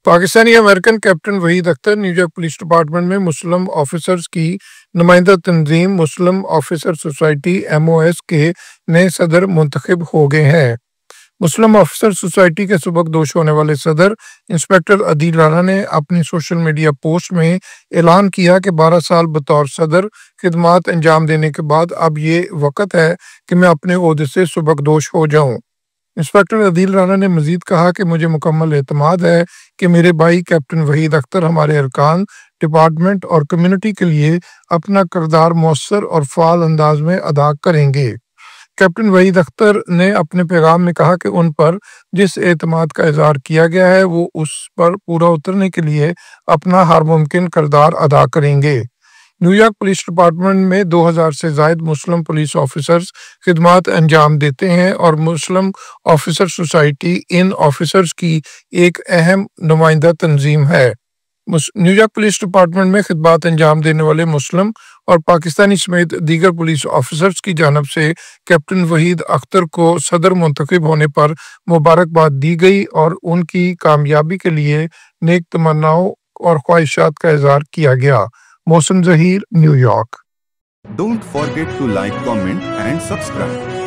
Pakistani American captain Waheed Akhtar New York police department में मुस्लिम officers की नुमाइंदा तंजीम मुस्लिम ऑफिसर सोसाइटी MOS के नए सदर मुंतखब हो गए हैं। मुस्लिम ऑफिसर सोसाइटी के सुबकदोश होने वाले सदर इंस्पेक्टर अदील राना ने अपनी सोशल मीडिया पोस्ट में ऐलान किया कि 12 साल बतौर सदर खिदमात अंजाम देने के बाद अब ये वक्त है कि मैं अपने ओहदे से सुबकदोश हो जाऊं। इंस्पेक्टर अदील राना ने मजीद कहा कि मुझे मुकम्मल एतमाद है कि मेरे भाई कैप्टन वहीद अख्तर हमारे अरकान, डिपार्टमेंट और कम्युनिटी के लिए अपना किरदार मौसर और फाल अंदाज में अदा करेंगे। कैप्टन वहीद अख्तर ने अपने पैगाम में कहा कि उन पर जिस एतमाद का इजहार किया गया है वो उस पर पूरा उतरने के लिए अपना हर मुमकिन किरदार अदा करेंगे। न्यूयॉर्क पुलिस डिपार्टमेंट में 2000 से जायद मुस्लिम पुलिस ऑफिसर्स खिदमात अंजाम देते हैं और मुस्लिम ऑफिसर सोसाइटी इन ऑफिसर्स की एक अहम नुमाइंदा तंजीम है। न्यूयॉर्क पुलिस डिपार्टमेंट में खिदमात अंजाम देने वाले मुस्लिम और पाकिस्तानी समेत दीगर पुलिस ऑफिसर्स की जानब से कैप्टन वहीद अख्तर को सदर मुंतखब होने पर मुबारकबाद दी गई और उनकी कामयाबी के लिए नेक तमन्नाओं और ख्वाहिशात का इजहार किया गया। Mohsin Zaheer, New York. Don't forget to like, comment and subscribe.